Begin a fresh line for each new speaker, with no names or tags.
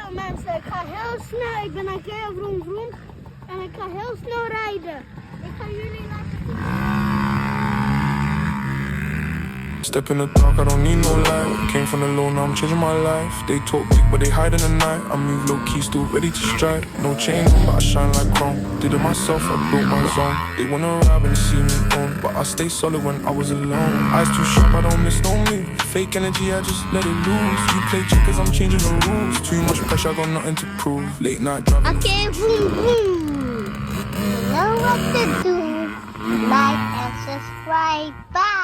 Zo mensen, ik ga heel snel. Ik ben aan het keer vroom vroom. En ik ga heel snel rijden. Ik ga jullie laten zien.
Step in the dark, I don't need no light. Came from the low, now I'm changing my life. They talk big, but they hide in the night. I move low key, still ready to strike. No chain on, but I shine like chrome. Did it myself, I built my zone. They wanna ride when they see me on, but I stay solid when I was alone. Eyes too sharp, I don't miss no move. Fake energy, I just let it loose. You play checkers, I'm changing the rules. Too much pressure, I got nothing to prove. Late night driving.
Okay, vroom vroom. You know what to do. Like and subscribe. Bye.